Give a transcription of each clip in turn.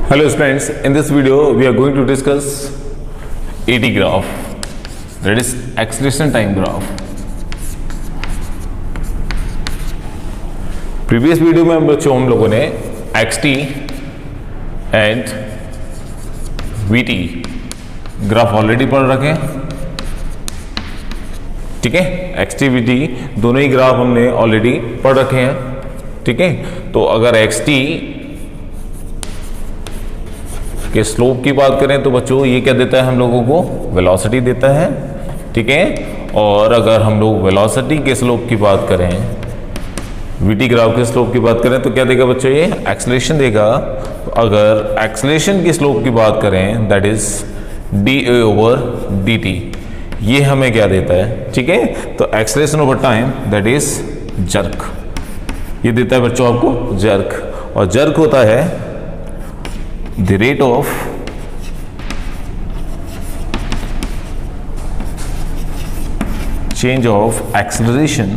Hello friends, in this video we are going to discuss AT graph, that is acceleration time graph. Previous video में बच्चों हम लोगों ने xt and vt graph already पढ़ रखे हैं, ठीक है। xt vt दोनों ही ग्राफ हमने ऑलरेडी पढ़ रखे हैं, ठीक है। तो अगर xt के स्लोप की बात करें तो बच्चों ये क्या देता है हम लोगों को, वेलोसिटी देता है, ठीक है। और अगर हम लोग वेलोसिटी के स्लोप की बात करें, वीटी ग्राफ के स्लोप की बात करें तो क्या देगा बच्चों, ये एक्सेलरेशन देगा। तो अगर एक्सेलरेशन की स्लोप की बात करें दैट इज dA/dt, ये हमें क्या देता है, ठीक है। तो acceleration over time that is jerk, ये देता है बच्चों आपको जर्क। और जर्क होता है the rate of change of acceleration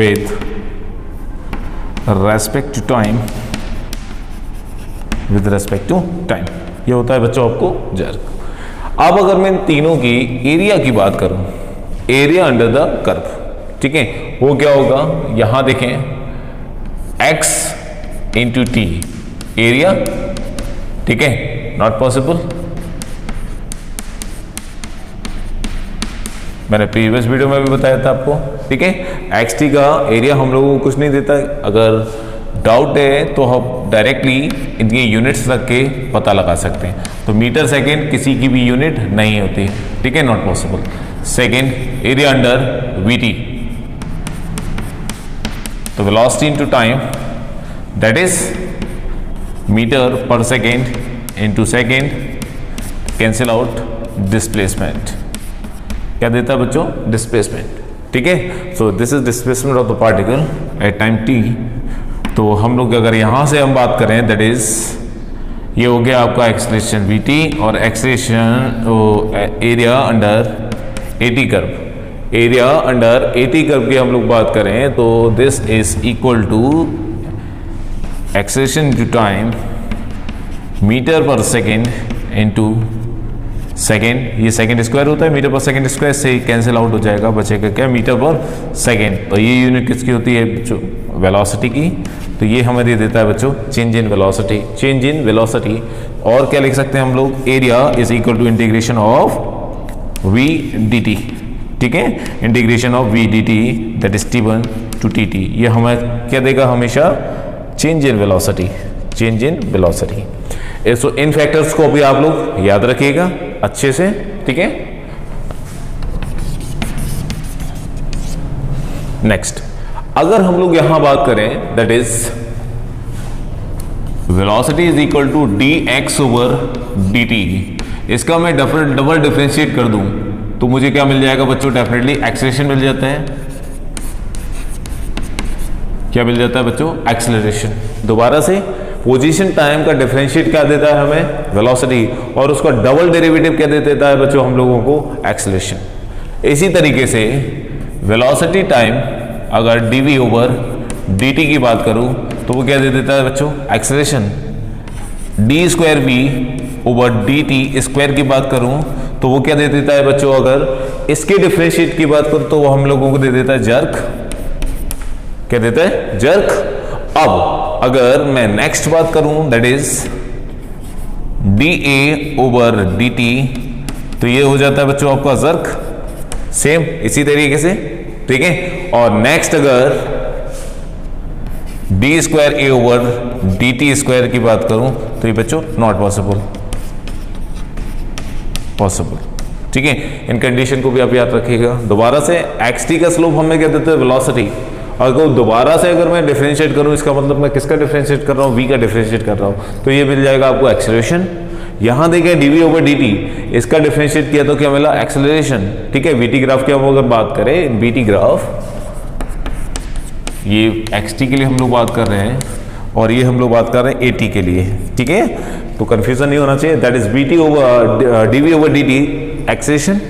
with respect to time, with respect to time, ये होता है बच्चों आपको जर्क। अब अगर मैं इन तीनों की एरिया की बात करूं, एरिया अंडर द कर्व, ठीक है, वो क्या होगा, यहां देखें x इंटू टी एरिया, ठीक है, नॉट पॉसिबल। मैंने प्रीवियस वीडियो में भी बताया था आपको, ठीक है। एक्स टी का एरिया हम लोगों को कुछ नहीं देता। अगर डाउट है तो हम डायरेक्टली इनके यूनिट्स रख के पता लगा सकते हैं। तो मीटर सेकेंड किसी की भी यूनिट नहीं होती, ठीक है, not possible. Second, area under V T, तो velocity into time that is meter per second into second, cancel out displacement, क्या देता है बच्चों, डिस्प्लेसमेंट, ठीक है। So this is displacement of the particle at time T. तो हम लोग अगर यहां से हम बात करें दैट इज, ये हो गया आपका एक्सेलरेशन वी टी और acceleration area under AT curve. Area under AT curve की हम लोग बात करें तो this is equal to acceleration into time metre per second into second, ये सेकेंड स्क्वायर होता है, मीटर पर सेकेंड स्क्वायर से कैंसिल आउट हो जाएगा, बचेगा क्या, मीटर पर सेकेंड। तो ये यूनिट किसकी होती है बच्चों, वेलोसिटी की। तो ये हमें दे देता है बच्चों change in velocity, change in velocity. और क्या लिख सकते हैं हम लोग, area is equal to integration of V D T, ठीक है, integration of V D T that is T1 to T. ये हमें क्या देगा, हमेशा change in velocity, change in velocity. So इन फैक्टर्स को भी आप लोग याद रखिएगा अच्छे से, ठीक है। नेक्स्ट, अगर हम लोग यहां बात करें that is velocity is equal to dx/dt, इसका मैं डबल डिफरेंशिएट कर दूं तो मुझे क्या मिल जाएगा बच्चों, डेफिनेटली एक्सेलरेशन मिल जाता है। क्या मिल जाता है बच्चों, एक्सेलरेशन। दोबारा से पोजीशन टाइम का डिफरेंशिएट क्या देता है हमें, वेलोसिटी, और उसका डबल डेरिवेटिव क्या दे देता है बच्चों हम लोगों को, एक्सेलरेशन। इसी तरीके से वेलोसिटी टाइम अगर dv/dt की बात करूं तो वो क्या दे देता है बच्चों, एक्सेलरेशन। d²v/dt स्क्वायर की बात करूं तो वो क्या दे देता है बच्चों, अगर इसके डिफरेंशिएट की बात करूं तो वो हम लोगों को दे देता है जर्क, क्या देता है, जर्क। अब अगर मैं नेक्स्ट बात करूं दैट इज dA/dt, तो ये हो जाता है बच्चों आपका जर्क, सेम इसी तरीके से, ठीक है। और नेक्स्ट अगर d²A/dt² की बात करूं तो ये बच्चों नॉट पॉसिबल, ठीक है। इन कंडीशन को भी आप याद रखिएगा। दोबारा से xt का स्लोप हमें क्या देते हैं, वेलोसिटी। अगर दोबारा से अगर मैं डिफरेंशिएट करूं, इसका मतलब मैं किसका डिफरेंशिएट कर रहा हूं, v का डिफरेंशिएट कर रहा हूं, तो ये मिल जाएगा आपको एक्सेलरेशन। यहां देखें dv/dt, इसका डिफरेंशिएट किया तो क्या मिला, एक्सेलरेशन, ठीक है। vt ग्राफ की हम अगर बात करें, vt ग्राफ, ये xt के लिए हम लोग बात कर रहे हैं और ये हम लोग बात कर रहे हैं at के लिए, ठीक है। तो कंफ्यूजन नहीं होना चाहिए, दैट इज dv/dt एक्सेलरेशन।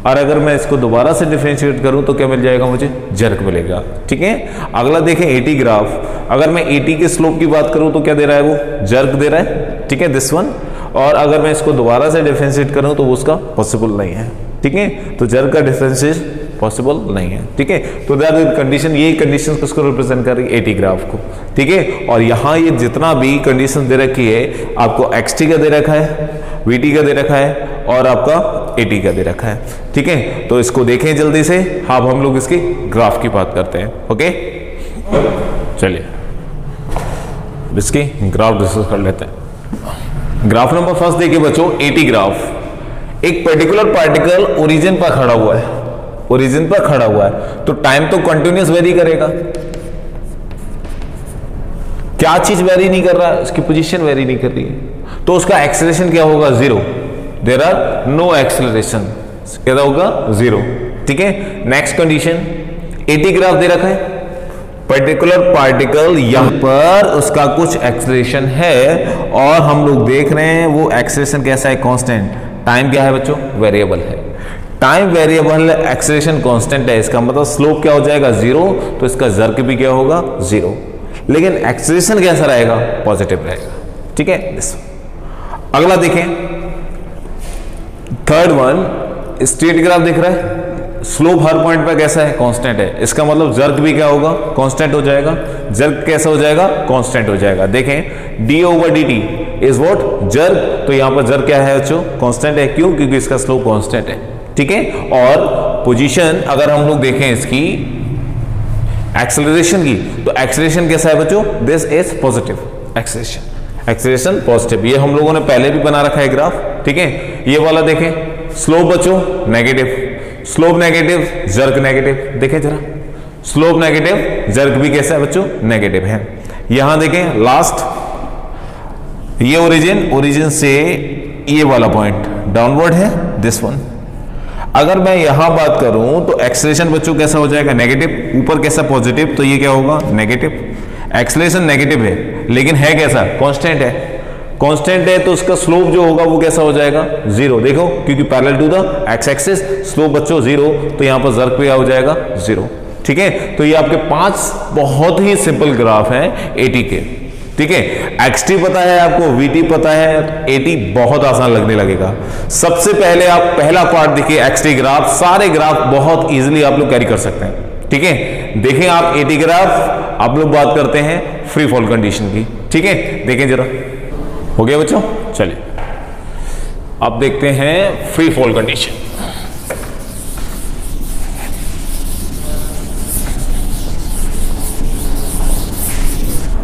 और अगर मैं इसको दोबारा से डिफरेंशिएट करूं तो क्या मिल जाएगा मुझे, जर्क मिलेगा। ठीक है, अगला देखें एटी ग्राफ। अगर मैं एटी के स्लोप की बात करूं तो क्या दे रहा है, वो जर्क दे रहा है। ठीक है, दिस वन। और अगर मैं इसको दोबारा से डिफरेंशिएट करूं तो उसका पॉसिबल नहीं है। ठीक है, तो जर्क का डिफरेंशिएट पॉसिबल नहीं है। ठीक है, तो दैट कंडीशन, ये कंडीशन किसको रिप्रेजेंट कर रही है, एटी ग्राफ को। ठीक है, और यहाँ ये जितना भी कंडीशन दे रखी है, आपको एक्सटी का दे रखा है, वीटी का दे रखा है और आपका एटी का दे रखा है। ठीक है, तो इसको देखें जल्दी से। अब हम लोग इसकी ग्राफ की बात करते हैं। ओके, चलिए इसकी ग्राफ डिस्कस कर लेते हैं। ग्राफ नंबर फर्स्ट देखिए बच्चों, एटी ग्राफ। एक पर्टिकुलर पार्टिकल ओरिजिन पर खड़ा हुआ है, ओरिजिन पर खड़ा हुआ है, तो टाइम तो कंटिन्यूअस वेरी करेगा। क्या चीज वेरी नहीं कर रहा है, उसकी पोजीशन वेरी नहीं कर रही है, तो उसका एक्सेलरेशन क्या होगा, zero. There are no acceleration, क्या होगा, जीरो। ठीक है, नेक्स्ट कंडीशन, एटी ग्राफ दे रखा है, पर्टिकुलर पार्टिकल यहां पर उसका कुछ एक्सेलरेशन है और हम लोग देख रहे हैं वो एक्सेलरेशन कैसा है, कांस्टेंट। टाइम क्या है बच्चों, वेरिएबल है। टाइम वेरिएबल, एक्सेलरेशन कांस्टेंट है, इसका मतलब स्लोप क्या हो जाएगा, जीरो, तो इसका जर्क भी क्या होगा, जीरो। लेकिन एक्सेलरेशन कैसा रहेगा, पॉजिटिव रहेगा। ठीक है, अगला देखें, थर्ड वन, स्ट्रेट ग्राफ दिख रहा है, स्लोप हर पॉइंट पर कैसा है, कांस्टेंट है, इसका मतलब जर्क भी क्या होगा, कांस्टेंट हो जाएगा। जर्क कैसा हो जाएगा, कांस्टेंट हो जाएगा। देखें D over D T is what, jerk, तो यहां पर जर्क क्या है बच्चों, कांस्टेंट है। क्यों, क्योंकि इसका स्लोप कांस्टेंट है। ठीक है, और पोजीशन अगर हम लोग देखें इसकी एक्सेलरेशन की, तो एक्सेलरेशन कैसा है बच्चों, this is positive acceleration, acceleration positive. ये हम लोगों ने पहले भी बना रखा है ग्राफ। ठीक है, ये वाला देखें, स्लोप बच्चों negative, slope negative, jerk negative. देखें जरा, स्लोप नेगेटिव, जर्क भी कैसा है बच्चों, नेगेटिव है। यहां देखें लास्ट, ये ओरिजिन, ओरिजिन से ये वाला पॉइंट डाउनवर्ड है, दिस वन। अगर मैं यहां बात करूं तो एक्सेलरेशन बच्चों कैसा हो जाएगा, नेगेटिव, ऊपर कैसा पॉजिटिव, तो ये क्या होगा, नेगेटिव। एक्सेलरेशन नेगेटिव है लेकिन है कैसा, कांस्टेंट है। कांस्टेंट है तो उसका स्लोप जो होगा वो कैसा हो जाएगा, जीरो। देखो, क्योंकि parallel to the X axis, slope बच्चों जीरो, तो यहां पर जर्क भी हो जाएगा जीरो। ठीक है, तो ये आपके 5 बहुत ही सिंपल ग्राफ हैं एटी के। ठीक है, एक्सटी पता है आपको, वीटी पता है, एटी बहुत आसान लगने लगेगा। सबसे पहले आप पहला पार्ट देखिए, एक्सटी ग्राफ। सारे ग्राफ बहुत इजीली आप लोग कैरी कर सकते हैं। ठीक है, देखें आप एटी ग्राफ, आप लोग बात करते हैं फ्री फॉल कंडीशन की। ठीक है, देखें जरा, हो गया बच्चों। चलिए अब देखते हैं फ्री फॉल कंडीशन।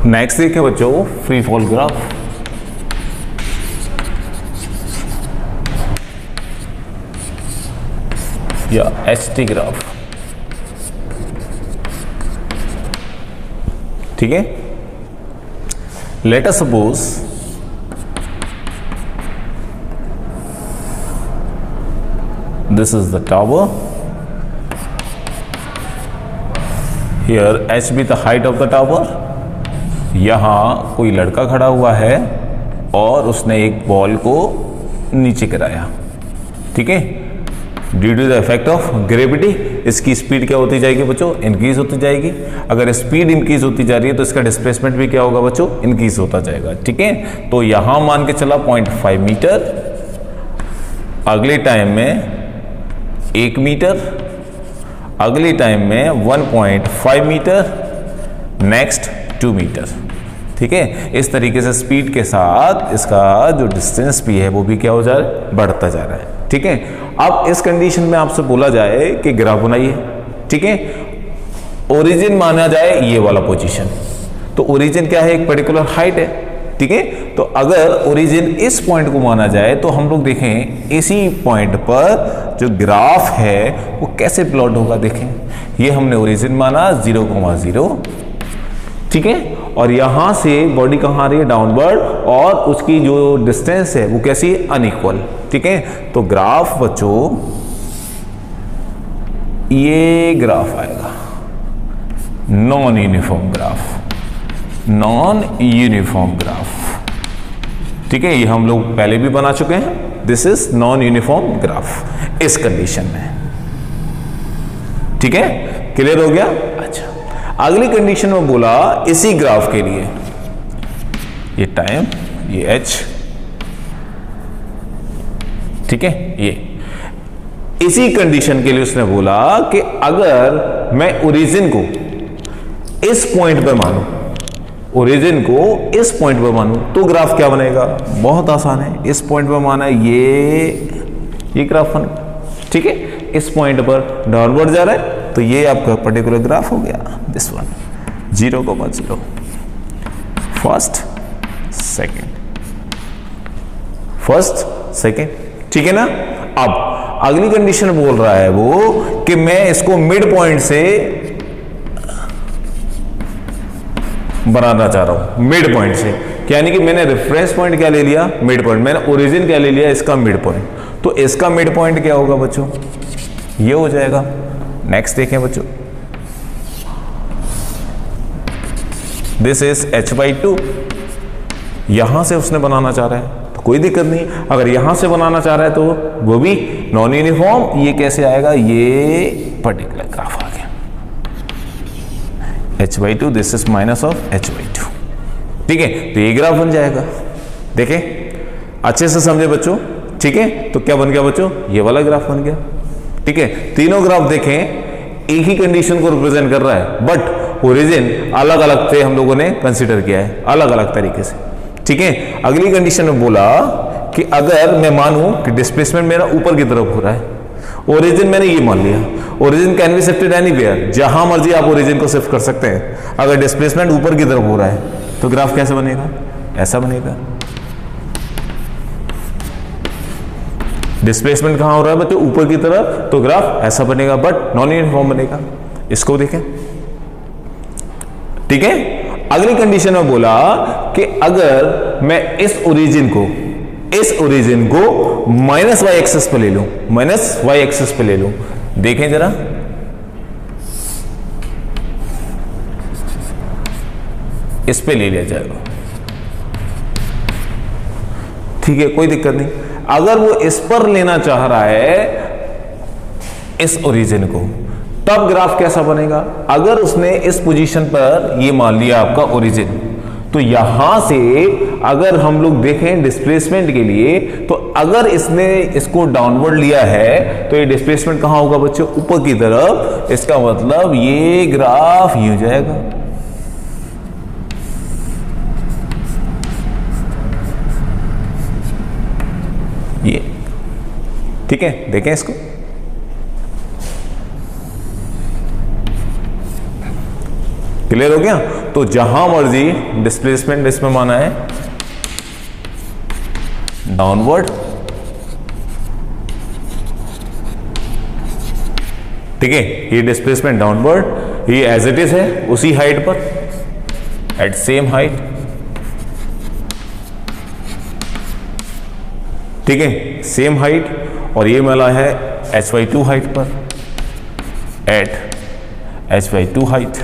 नेक्स्ट देखें बच्चों, फ्री फॉल ग्राफ। या एचटी ग्राफ। ठीक है, let us suppose this is the tower, here H be the height of the tower. यहां कोई लड़का खड़ा हुआ है और उसने एक बॉल को नीचे गिराया। ठीक है, due to the effect of gravity इसकी स्पीड क्या होती जाएगी बच्चों, इंक्रीज होती जाएगी। अगर स्पीड इंक्रीज होती जा रही है तो इसका डिस्प्लेसमेंट भी क्या होगा बच्चों, इंक्रीज होता जाएगा। ठीक है, तो यहां मान के चला 0.5 मीटर, अगले टाइम में 1 मीटर, अगले टाइम में 1.5 मीटर, नेक्स्ट 2 मीटर। ठीक है, इस तरीके से स्पीड के साथ इसका जो डिस्टेंस भी है वो भी क्या हो जा रहा है, बढ़ता जा रहा है। ठीक है, अब इस कंडीशन में आपसे बोला जाए कि ग्राफ बनाइए। ठीक है, ओरिजिन माना जाए ये वाला पोजीशन, तो ओरिजिन क्या है, एक पर्टिकुलर हाइट है। ठीक है, तो अगर ओरिजिन इस पॉइंट को माना जाए तो हम लोग देखें इसी पॉइंट पर जो ग्राफ है वो कैसे प्लॉट होगा। देखें, ये हमने ओरिजिन माना 0,0। ठीक है, और यहां से बॉडी कहां आ रही है, डाउनवर्ड, और उसकी जो डिस्टेंस है वो कैसी है, अनइक्वल। ठीक है, तो ग्राफ बच्चों ये ग्राफ आएगा non uniform graph, non uniform graph. ठीक है, ये हम लोग पहले भी बना चुके हैं, this is non uniform graph इस कंडीशन में। ठीक है, क्लियर हो गया। अच्छा, अगली कंडीशन में बोला इसी ग्राफ के लिए, ये टाइम, ये h, ठीक है, ये इसी कंडीशन के लिए उसने बोला कि अगर मैं ओरिजिन को इस पॉइंट पर मानूं, ओरिजिन को इस पॉइंट पर मानूं तो ग्राफ क्या बनेगा। बहुत आसान है, इस पॉइंट पर माना ये ग्राफ बन गया, ठीक है। इस पॉइंट पर डाउनवर्ड जा रहा है तो ये आपका पर्टिकुलर ग्राफ हो गया, दिस वन 0,0 फर्स्ट सेकेंड, ठीक है ना। अब अगली कंडीशन बोल रहा है वो कि मैं इसको मिड पॉइंट से बनाना चाह रहा हूं, मिड पॉइंट से, यानी कि मैंने रेफरेंस पॉइंट क्या ले लिया, मिड पॉइंट, मैंने ओरिजिन क्या ले लिया, इसका मिड पॉइंट, तो इसका मिड पॉइंट क्या होगा बच्चों, ये हो जाएगा। नेक्स्ट देखें बच्चों, दिस इज h/2, यहां से उसने बनाना चाह रहा है तो कोई दिक्कत नहीं, अगर यहां से बनाना चाह रहा है तो वो भी नॉन यूनिफॉर्म, ये कैसे आएगा, ये पर्टिकुलर ग्राफ आ गया h/2, this is minus of h/2, ठीक है, तो ये ग्राफ बन जाएगा। देखें अच्छे से समझे बच्चों, ठीक है, तो क्या बन गया बच्चों, ये वाला ग्राफ बन गया, ठीक है। तीनों ग्राफ देखें एक ही कंडीशन को रिप्रेजेंट कर रहा है, बट ओरिजिन अलग अलग से हम लोगों ने कंसीडर किया है, अलग अलग तरीके से, ठीक है। अगली कंडीशन में बोला कि अगर मैं मानूं कि डिस्प्लेसमेंट मेरा ऊपर की तरफ हो रहा है, ओरिजिन मैंने ये मान लिया, origin can be shifted anywhere, जहां मर्जी आप ओरिजिन को शिफ्ट कर सकते हैं। अगर डिस्प्लेसमेंट ऊपर की तरफ हो रहा है तो ग्राफ कैसे बनेगा, ऐसा बनेगा। डिस्प्लेसमेंट कहां हो रहा है बच्चों, ऊपर की तरफ, तो ग्राफ ऐसा बनेगा, बट नॉन यूनिफॉर्म बनेगा। इसको देखें, ठीक है। अगली कंडीशन में बोला कि अगर मैं इस ओरिजिन को माइनस वाई एक्सिस पे ले लूं, माइनस वाई एक्सिस पे ले लूं, देखें जरा, इस पे ले लिया जाएगा, ठीक है, कोई दिक्कत नहीं। अगर वो इस पर लेना चाह रहा है इस ओरिजिन को, तब ग्राफ कैसा बनेगा। अगर उसने इस पोजीशन पर ये मान लिया आपका ओरिजिन, तो यहां से अगर हम लोग देखें डिस्प्लेसमेंट के लिए, तो अगर इसने इसको डाउनवर्ड लिया है तो ये डिस्प्लेसमेंट कहां होगा बच्चों, ऊपर की तरफ। इसका मतलब ये ग्राफ ये हो जाएगा, ये, ठीक है। देखें इसको, क्लियर हो गया। तो जहां मर्जी डिस्प्लेसमेंट इसमें माना है डाउनवर्ड, ठीक है, ये डिस्प्लेसमेंट डाउनवर्ड, ये एज इट इज है उसी हाइट पर, एट सेम हाइट, ठीक है, सेम हाइट, और ये मिला है h/2 हाइट पर, एट h/2 हाइट,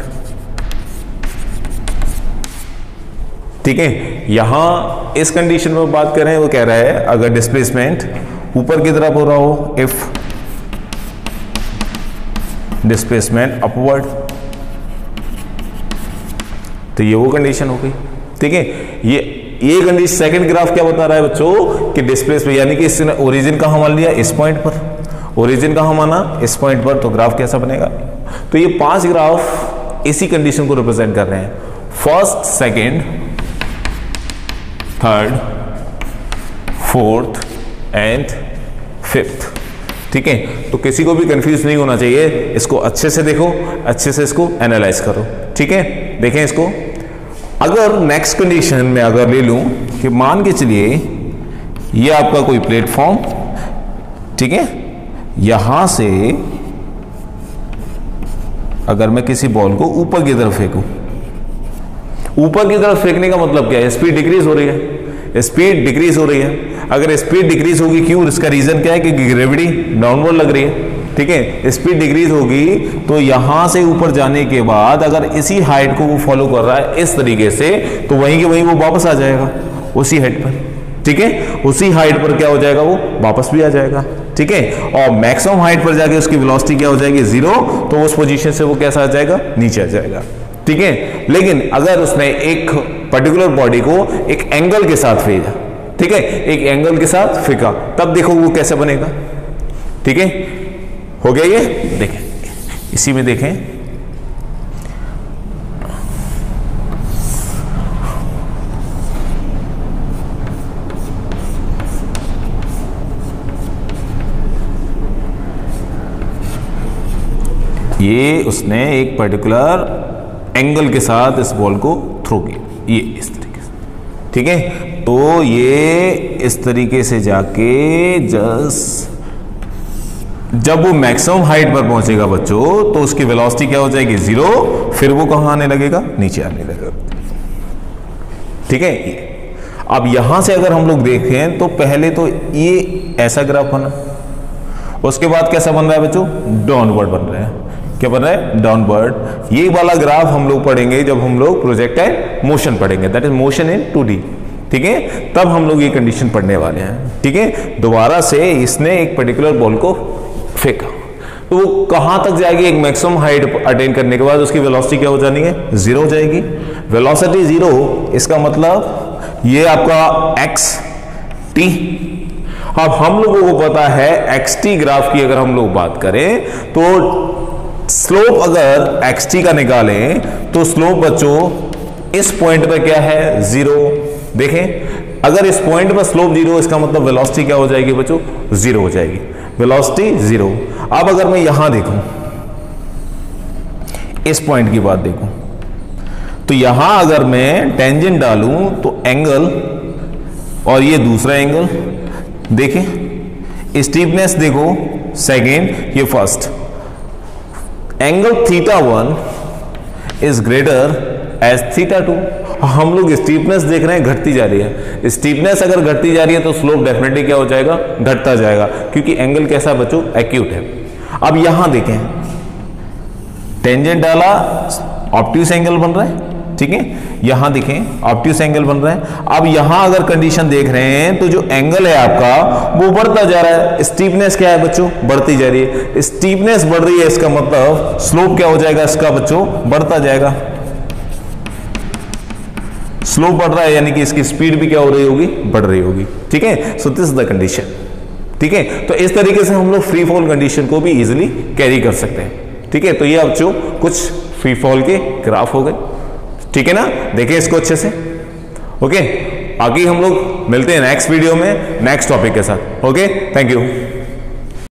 ठीक है। यहां इस कंडीशन में बात करें, वो कह रहा है अगर डिस्प्लेसमेंट ऊपर की तरफ हो रहा हो, इफ डिस्प्लेसमेंट अपवर्ड, तो ये वो कंडीशन हो गई, ठीक है। ये कंडीशन, सेकंड ग्राफ क्या बता रहा है बच्चों कि डिस्प्लेसमेंट, यानी कि इसने ओरिजिन कहां मान लिया, इस पॉइंट पर, ओरिजिन कहां माना, इस पॉइंट पर, तो ग्राफ कैसा बनेगा। तो ये 5 ग्राफ इसी कंडीशन को रिप्रेजेंट कर रहे हैं, first, second, third, fourth and fifth, ठीक है। तो किसी को भी कंफ्यूज नहीं होना चाहिए, इसको अच्छे से देखो, अच्छे से इसको एनालाइज करो, ठीक है। देखें इसको, अगर नेक्स्ट कंडीशन में अगर ले लूं कि मान के चलिए ये आपका कोई प्लेटफॉर्म, ठीक है, यहां से अगर मैं किसी बॉल को ऊपर की तरफ फेंकूं, ऊपर की तरफ फेंकने का मतलब क्या है, स्पीड डिक्रीज हो रही है, स्पीड डिक्रीज हो रही है। अगर स्पीड डिक्रीज होगी, क्यों, इसका रीजन क्या है कि ग्रेविटी डाउनवर्ड लग रही है, ठीक है। स्पीड डिक्रीज होगी तो यहां से ऊपर जाने के बाद अगर इसी हाइट को वो फॉलो कर रहा है इस तरीके से, तो वहीं के वहीं वो वापस आ जाएगा उसी हाइट पर, ठीक है, उसी हाइट पर क्या हो जाएगा, वो वापस भी आ जाएगा, ठीक है, और मैक्सिमम हाइट पर जाके उसकी वेलोसिटी क्या हो जाएगी 0, तो उस पोजीशन से वो कैसा आ जाएगा, नीचे आ जाएगा, ठीक है। लेकिन अगर उसने एक पर्टिकुलर बॉडी को एक एंगल के साथ भेजा, ठीक है, एक एंगल के साथ फेंका, तब देखो वो कैसे बनेगा, ठीक है। हो गया ये, देखें इसी में देखें, ये उसने एक पर्टिकुलर एंगल के साथ इस बॉल को थ्रो किया, ये इस तरीके से, ठीक है। तो ये इस तरीके से जाके जब वो मैक्सिमम हाइट पर पहुंचेगा बच्चों, तो उसकी वेलोसिटी क्या हो जाएगी 0, फिर वो कहां आने लगेगा, नीचे आने लगेगा, ठीक है। अब यहां से अगर हम लोग देखें तो पहले तो ये ऐसा ग्राफ बना, उसके बाद कैसा बन रहा है बच्चों, डाउनवर्ड बन रहा है, क्या बन रहा है, डाउनवर्ड। ये वाला ग्राफ हम लोग पढ़ेंगे जब हम लोग प्रोजेक्टाइल मोशन पढ़ेंगे, that is motion in 2D, ठीक है, तब हम लोग ये कंडीशन पढ़ने वाले हैं, ठीक है। दोबारा से इसने एक पर्टिकुलर बॉल को फेंका, तो वो कहां तक जाएगी, एक मैक्सिमम हाइट अटेन करने के बाद उसकी वेलोसिटी क्या हो जानी है, 0 हो जाएगी। वेलोसिटी 0, इसका मतलब ये आपका xt। अब हम लोगों को पता है xt ग्राफ की अगर हम लोग बात करें तो स्लोप अगर xt का निकालें तो स्लोप बच्चों इस पॉइंट पे क्या है, 0। देखें अगर इस पॉइंट पर स्लोप 0, इसका मतलब वेलोसिटी क्या हो जाएगी बच्चों, 0 हो जाएगी, वेलोसिटी 0। अब अगर मैं यहां देखूं, इस पॉइंट की बात देखूं, तो यहां अगर मैं टेंजेंट डालूं तो एंगल, और ये दूसरा एंगल, देखें स्टीपनेस देखो सेकेंड, ये first, angle θ1 is greater as θ2। हम लोग स्टीपनेस देख रहे हैं घटती जा रही है, स्टीपनेस अगर घटती जा रही है तो स्लोप डेफिनेटली क्या हो जाएगा, घटता जाएगा, क्योंकि एंगल कैसा बच्चों, एक्यूट है। अब यहां देखें, टेंजेंट डाला, ऑब्ट्यूस एंगल बन रहा है, ठीक है, यहां देखें ऑब्ट्यूस एंगल बन रहा है। अब यहां अगर कंडीशन देख रहे हैं तो जो एंगल है आपका वो बढ़ता जा रहा है, स्टीपनेस क्या है बच्चों, बढ़ती जा रही है, स्टीपनेस बढ़ रही है, इसका मतलब स्लोप क्या हो जाएगा इसका बच्चों, बढ़ता जाएगा। स्लोप बढ़ रहा है यानी कि इसकी स्पीड भी क्या हो रही होगी, बढ़ रही होगी, ठीक है। So this is the condition, ठीक है। तो इस तरीके से हम लोग फ्री फॉल कंडीशन को भी इजिली कैरी कर सकते हैं, ठीक है। तो ये बच्चों कुछ फ्री फॉल के ग्राफ हो गए, ठीक है ना, देखें इसको अच्छे से, ओके। आगे हम लोग मिलते हैं नेक्स्ट वीडियो में नेक्स्ट टॉपिक के साथ, ओके, थैंक यू।